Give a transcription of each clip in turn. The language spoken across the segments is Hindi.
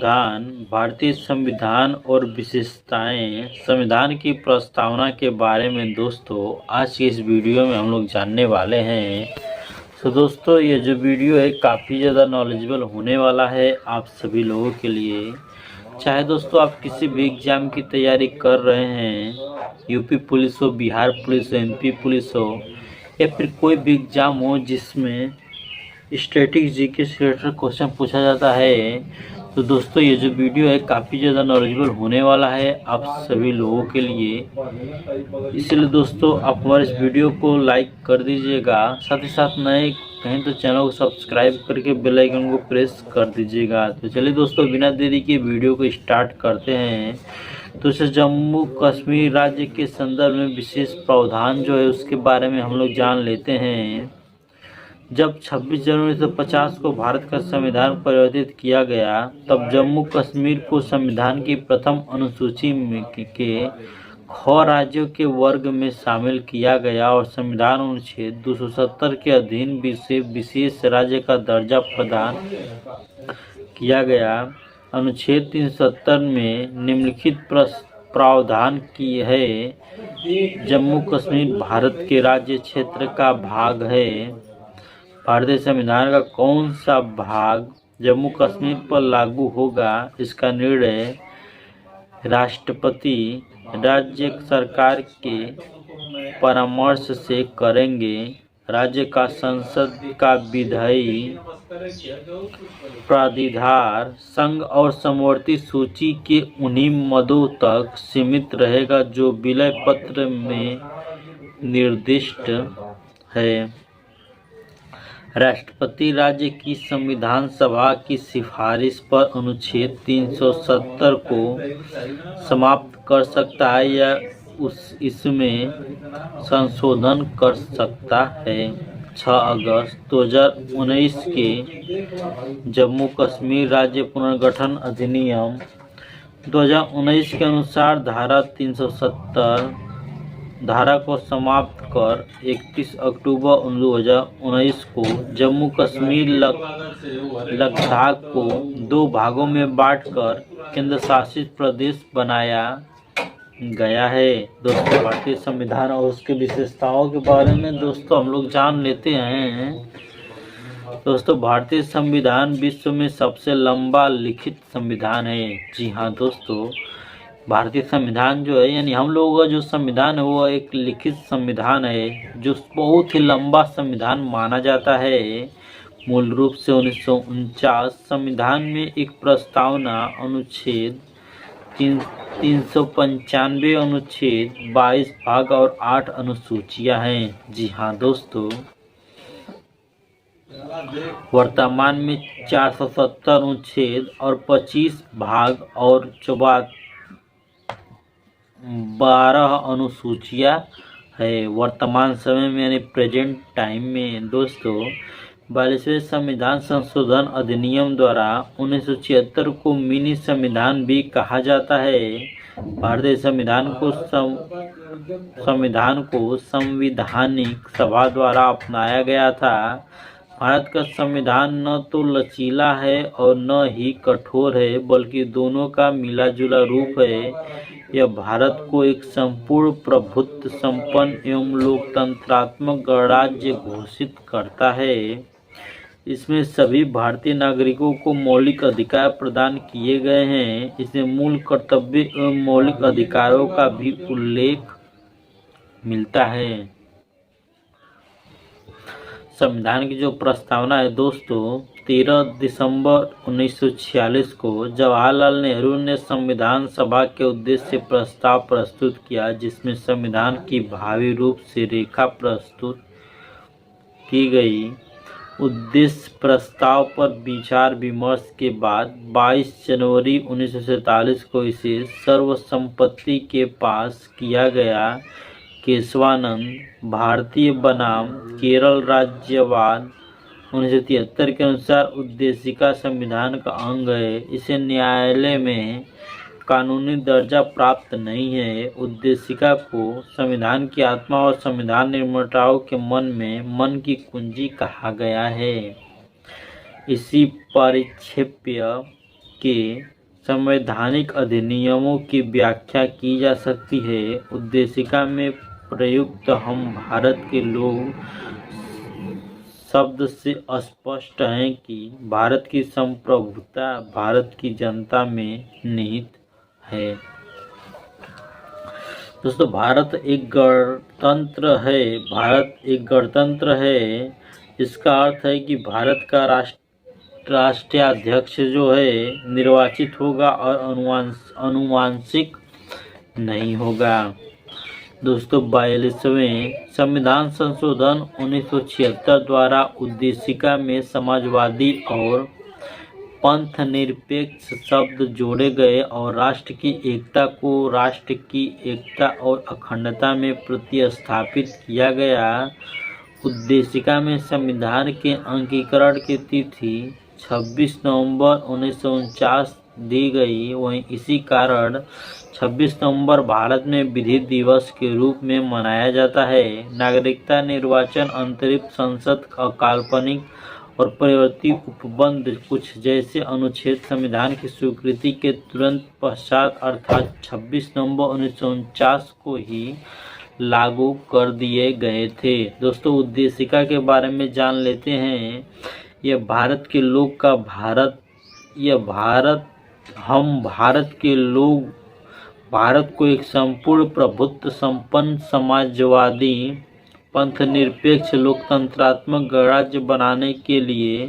संविधान भारतीय संविधान और विशेषताएं संविधान की प्रस्तावना के बारे में दोस्तों आज की इस वीडियो में हम लोग जानने वाले हैं। तो दोस्तों ये जो वीडियो है काफ़ी ज़्यादा नॉलेजेबल होने वाला है आप सभी लोगों के लिए। चाहे दोस्तों आप किसी भी एग्ज़ाम की तैयारी कर रहे हैं, यूपी पुलिस हो, बिहार पुलिस हो, एमपी पुलिस हो या फिर कोई भी एग्ज़ाम हो जिसमें स्टैटिक जीके से रिलेटेड क्वेश्चन पूछा जाता है, तो दोस्तों ये जो वीडियो है काफ़ी ज़्यादा नॉलेजेबल होने वाला है आप सभी लोगों के लिए। इसलिए दोस्तों आप हमारे इस वीडियो को लाइक कर दीजिएगा, साथ ही साथ नए कहें तो चैनल को सब्सक्राइब करके बेल आइकन को प्रेस कर दीजिएगा। तो चलिए दोस्तों बिना देरी के वीडियो को स्टार्ट करते हैं। तो इसे जम्मू कश्मीर राज्य के संदर्भ में विशेष प्रावधान जो है उसके बारे में हम लोग जान लेते हैं। जब 26 जनवरी 1950 को भारत का संविधान परिवर्तित किया गया तब जम्मू कश्मीर को संविधान की प्रथम अनुसूची के ख राज्यों के वर्ग में शामिल किया गया और संविधान अनुच्छेद 270 के अधीन विशेष राज्य का दर्जा प्रदान किया गया। अनुच्छेद 370 में निम्नलिखित प्रावधान की है। जम्मू कश्मीर भारत के राज्य क्षेत्र का भाग है। भारतीय संविधान का कौन सा भाग जम्मू कश्मीर पर लागू होगा, इसका निर्णय राष्ट्रपति राज्य सरकार के परामर्श से करेंगे। राज्य का संसद का विधायी प्राधिकार संघ और समवर्ती सूची के उन्हीं मदों तक सीमित रहेगा जो विलय पत्र में निर्दिष्ट है। राष्ट्रपति राज्य की संविधान सभा की सिफारिश पर अनुच्छेद 370 को समाप्त कर सकता है या इसमें संशोधन कर सकता है। 6 अगस्त 2019 के जम्मू कश्मीर राज्य पुनर्गठन अधिनियम 2019 के अनुसार धारा 370 धारा को समाप्त कर 31 अक्टूबर 2019 को जम्मू कश्मीर लद्दाख को 2 भागों में बांटकर केंद्र शासित प्रदेश बनाया गया है। दोस्तों भारतीय संविधान और उसके विशेषताओं के बारे में दोस्तों हम लोग जान लेते हैं। दोस्तों भारतीय संविधान विश्व में सबसे लंबा लिखित संविधान है। जी हाँ दोस्तों, भारतीय संविधान जो है यानी हम लोगों का जो संविधान है वो एक लिखित संविधान है जो बहुत ही लंबा संविधान माना जाता है। मूल रूप से 1949 संविधान में एक प्रस्तावना अनुच्छेद 395 अनुच्छेद 22 भाग और 8 अनुसूचियां हैं। जी हाँ दोस्तों, वर्तमान में 470 अनुच्छेद और 25 भाग और 12 अनुसूचियां है। वर्तमान समय में यानी प्रेजेंट टाइम में दोस्तों 42वें संविधान संशोधन अधिनियम द्वारा 1976 को मिनी संविधान भी कहा जाता है। भारतीय संविधान को संवैधानिक सभा द्वारा अपनाया गया था। भारत का संविधान न तो लचीला है और न ही कठोर है बल्कि दोनों का मिला जुला रूप है। यह भारत को एक संपूर्ण प्रभुत्व संपन्न एवं लोकतंत्रात्मक गणराज्य घोषित करता है। इसमें सभी भारतीय नागरिकों को मौलिक अधिकार प्रदान किए गए हैं। इसमें मूल कर्तव्य एवं मौलिक अधिकारों का भी उल्लेख मिलता है। संविधान की जो प्रस्तावना है दोस्तों 13 दिसंबर 1946 को जवाहरलाल नेहरू ने संविधान सभा के उद्देश्य से प्रस्ताव प्रस्तुत किया, जिसमें संविधान की भावी रूप से रेखा प्रस्तुत की गई। उद्देश्य प्रस्ताव पर विचार विमर्श के बाद 22 जनवरी 1947 को इसे सर्वसम्मति के पास किया गया। केशवानंद भारतीय बनाम केरल राज्यवाद 1973 के अनुसार उद्देशिका संविधान का अंग है। इसे न्यायालय में कानूनी दर्जा प्राप्त नहीं है। उद्देशिका को संविधान की आत्मा और संविधान निर्माताओं के मन की कुंजी कहा गया है। इसी परिक्षेप्य के संवैधानिक अधिनियमों की व्याख्या की जा सकती है। उद्देशिका में प्रयुक्त हम भारत के लोग शब्द से स्पष्ट है कि भारत की संप्रभुता भारत की जनता में निहित है। दोस्तों, भारत एक गणतंत्र है। भारत एक गणतंत्र है। इसका अर्थ है कि भारत का राष्ट्रीय अध्यक्ष जो है निर्वाचित होगा और अनुवांशिक नहीं होगा। दोस्तों, 42वें संविधान संशोधन 1976 द्वारा उद्देशिका में समाजवादी और पंथ निरपेक्ष शब्द जोड़े गए और राष्ट्र की एकता को राष्ट्र की एकता और अखंडता में प्रतिस्थापित किया गया। उद्देशिका में संविधान के अंगीकरण की तिथि 26 नवंबर 1949 दी गई। वहीं इसी कारण 26 नवंबर भारत में विधि दिवस के रूप में मनाया जाता है। नागरिकता निर्वाचन अंतरिम संसद अकाल्पनिक और परिवर्ती उपबंध कुछ जैसे अनुच्छेद संविधान की स्वीकृति के तुरंत पश्चात अर्थात 26 नवंबर 1949 को ही लागू कर दिए गए थे। दोस्तों, उद्देशिका के बारे में जान लेते हैं। यह भारत के लोग का भारत, हम भारत के लोग भारत को एक संपूर्ण प्रभुत्व संपन्न समाजवादी पंथ निरपेक्ष लोकतंत्रात्मक गणराज्य बनाने के लिए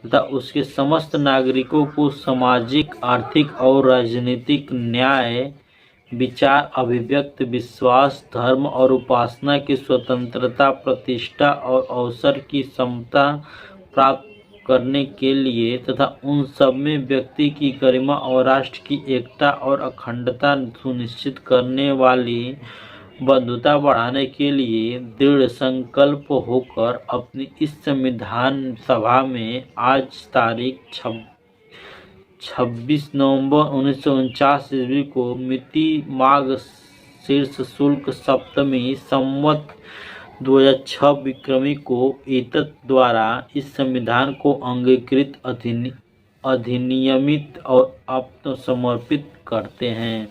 तथा उसके समस्त नागरिकों को सामाजिक, आर्थिक और राजनीतिक न्याय, विचार अभिव्यक्ति, विश्वास, धर्म और उपासना की स्वतंत्रता, प्रतिष्ठा और अवसर की समता प्राप्त करने के लिए तथा उन सब में व्यक्ति की गरिमा और राष्ट्र की एकता और अखंडता सुनिश्चित करने वाली बंधुता बढ़ाने के लिए दृढ़ संकल्प होकर अपनी इस संविधान सभा में आज तारीख 26 नवंबर 1949 ईस्वी को मिति माघ शीर्ष शुक्ल सप्तमी संवत 2006 विक्रमी को एतत् द्वारा इस संविधान को अंगीकृत, अधिनियमित और आत्मसमर्पित करते हैं।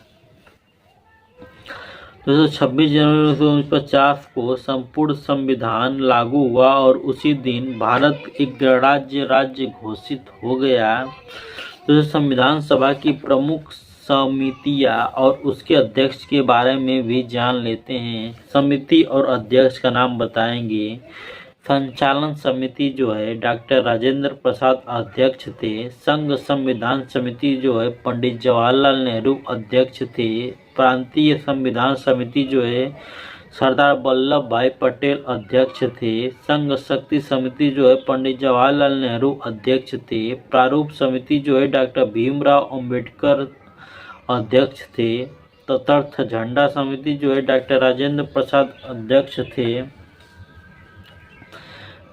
दोस्तों, 26 जनवरी 1950 को संपूर्ण संविधान लागू हुआ और उसी दिन भारत एक गणराज्य राज्य घोषित हो गया। दोस्तों, संविधान सभा की प्रमुख समितियां और उसके अध्यक्ष के बारे में भी जान लेते हैं। समिति और अध्यक्ष का नाम बताएंगे। संचालन समिति जो है डॉक्टर राजेंद्र प्रसाद अध्यक्ष थे। संघ संविधान समिति जो है पंडित जवाहरलाल नेहरू अध्यक्ष थे। प्रांतीय संविधान समिति जो है सरदार वल्लभ भाई पटेल अध्यक्ष थे। संघ शक्ति समिति जो है पंडित जवाहरलाल नेहरू अध्यक्ष थे। प्रारूप समिति जो है डॉक्टर भीमराव अंबेडकर अध्यक्ष थे। तदर्थ झंडा समिति जो है डॉक्टर राजेंद्र प्रसाद अध्यक्ष थे।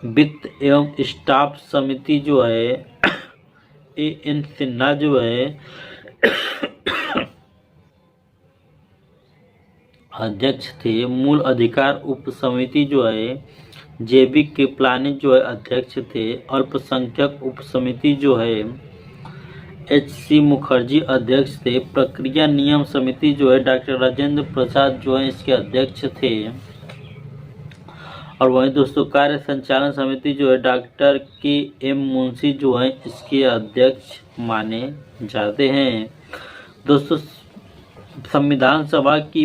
वित्त एवं स्टाफ समिति जो है A.N. सिन्हा जो है अध्यक्ष थे। मूल अधिकार उप समिति जो है जैविक के प्लानिंग जो है अध्यक्ष थे। अल्पसंख्यक उप समिति जो है H.C. मुखर्जी अध्यक्ष थे। प्रक्रिया नियम समिति जो है डॉक्टर राजेंद्र प्रसाद जो है इसके अध्यक्ष थे। और वहीं दोस्तों कार्य संचालन समिति जो है डॉक्टर K.M. मुंशी जो है इसके अध्यक्ष माने जाते हैं। दोस्तों, संविधान सभा की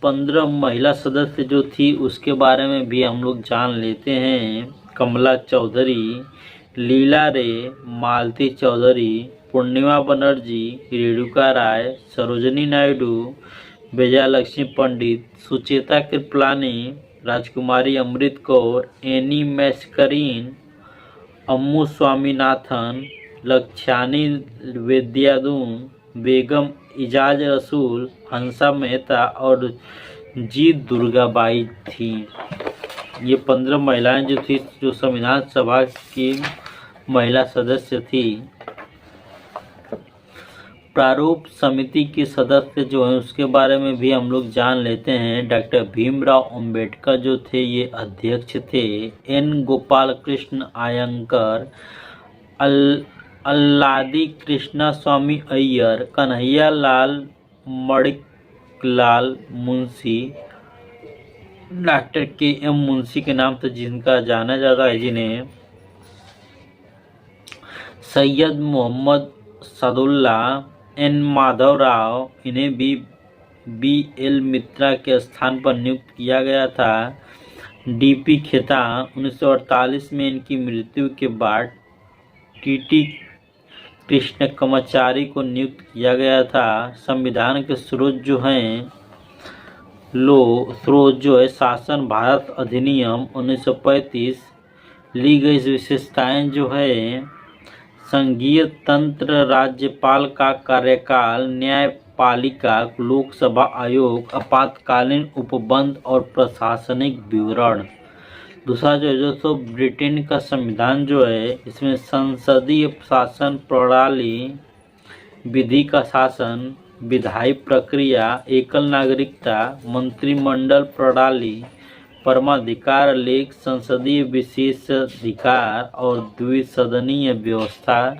15 महिला सदस्य जो थी उसके बारे में भी हम लोग जान लेते हैं। कमला चौधरी, लीला रे, मालती चौधरी, पूर्णिमा बनर्जी, रेणुका राय, सरोजनी नायडू, विजयलक्ष्मी पंडित, सुचेता कृपलानी, राजकुमारी अमृत कौर, एनी मैस्करीन, अम्मू स्वामीनाथन, लक्षानी वेद्यादून, बेगम इजाज रसूल, हंसा मेहता और जी दुर्गाबाई थी। ये 15 महिलाएं जो थी जो संविधान सभा की महिला सदस्य थी। प्रारूप समिति के सदस्य जो हैं उसके बारे में भी हम लोग जान लेते हैं। डॉक्टर भीमराव अंबेडकर जो थे ये अध्यक्ष थे। N. गोपाल कृष्ण आयंकर, अल्लादी कृष्णा स्वामी अय्यर, कन्हैया लाल मणिकलाल मुंशी, डॉक्टर के.एम. मुंशी के नाम से जिनका जाना जाता है, जिन्हें सैयद मोहम्मद सादुल्ला, एन. माधवराव, इन्हें भी बी.एल. मित्रा के स्थान पर नियुक्त किया गया था। डी.पी. खेतान 1948 में इनकी मृत्यु के बाद टी.टी. कृष्णकमाचारी को नियुक्त किया गया था। संविधान के स्रोत जो है शासन भारत अधिनियम 1935, ली गई विशेषताएं जो है संघीय तंत्र, राज्यपाल का कार्यकाल, न्यायपालिका, लोकसभा आयोग, आपातकालीन उपबंध और प्रशासनिक विवरण। दूसरा जो है दोस्तों ब्रिटेन का संविधान जो है, इसमें संसदीय शासन प्रणाली, विधि का शासन, विधायी प्रक्रिया, एकल नागरिकता, मंत्रिमंडल प्रणाली, परमाधिकार लेख, संसदीय विशेषाधिकार और द्विसदनीय व्यवस्था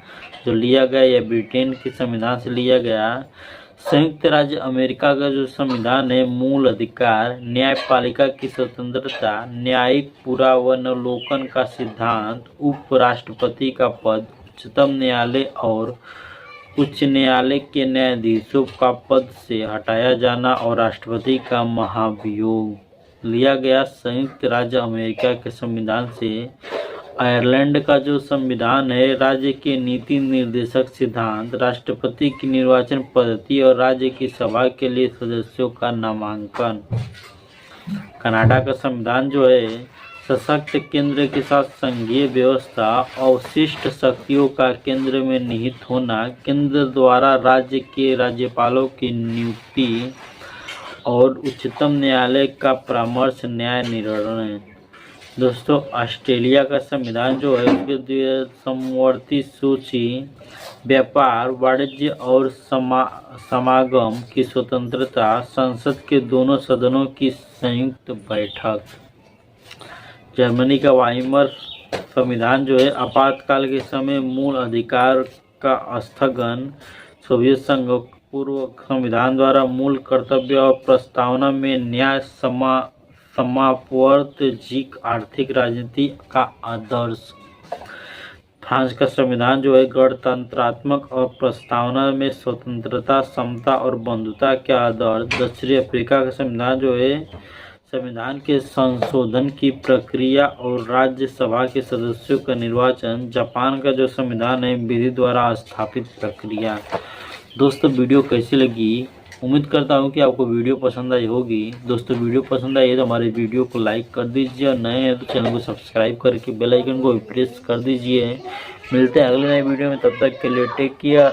जो लिया गया, यह ब्रिटेन के संविधान से लिया गया। संयुक्त राज्य अमेरिका का जो संविधान है, मूल अधिकार, न्यायपालिका की स्वतंत्रता, न्यायिक पुनरावलोकन का सिद्धांत, उपराष्ट्रपति का पद, उच्चतम न्यायालय और उच्च न्यायालय के न्यायाधीशों का पद से हटाया जाना और राष्ट्रपति का महाभियोग लिया गया। संयुक्त राज्य अमेरिका के संविधान से आयरलैंड का जो संविधान है, राज्य के नीति निर्देशक सिद्धांत, राष्ट्रपति की निर्वाचन पद्धति और राज्य की सभा के लिए सदस्यों का नामांकन। कनाडा का संविधान जो है सशक्त केंद्र के साथ संघीय व्यवस्था, अवशिष्ट शक्तियों का केंद्र में निहित होना, केंद्र द्वारा राज्य के राज्यपालों की नियुक्ति और उच्चतम न्यायालय का परामर्श न्याय निर्णय। दोस्तों ऑस्ट्रेलिया का संविधान जो है उसके समवर्ती सूची, व्यापार, वाणिज्य और समागम की स्वतंत्रता, संसद के दोनों सदनों की संयुक्त बैठक। जर्मनी का वाइमर संविधान जो है आपातकाल के समय मूल अधिकार का स्थगन। सोवियत संघ पूर्व संविधान द्वारा मूल कर्तव्य और प्रस्तावना में न्याय, समावर्तजिक आर्थिक राजनीति का आदर्श। फ्रांस का संविधान जो है गणतंत्रात्मक और प्रस्तावना में स्वतंत्रता, समता और बंधुता के आदर्श। दक्षिण अफ्रीका का संविधान जो है संविधान के संशोधन की प्रक्रिया और राज्यसभा के सदस्यों का निर्वाचन। जापान का जो संविधान है विधि द्वारा स्थापित प्रक्रिया। दोस्तों वीडियो कैसी लगी? उम्मीद करता हूँ कि आपको वीडियो पसंद आई होगी। दोस्तों वीडियो पसंद आई है तो हमारे वीडियो को लाइक कर दीजिए और नए हैं तो चैनल को सब्सक्राइब करके बेल आइकन को प्रेस कर दीजिए। मिलते हैं अगले नए वीडियो में, तब तक के लिए टेक केयर।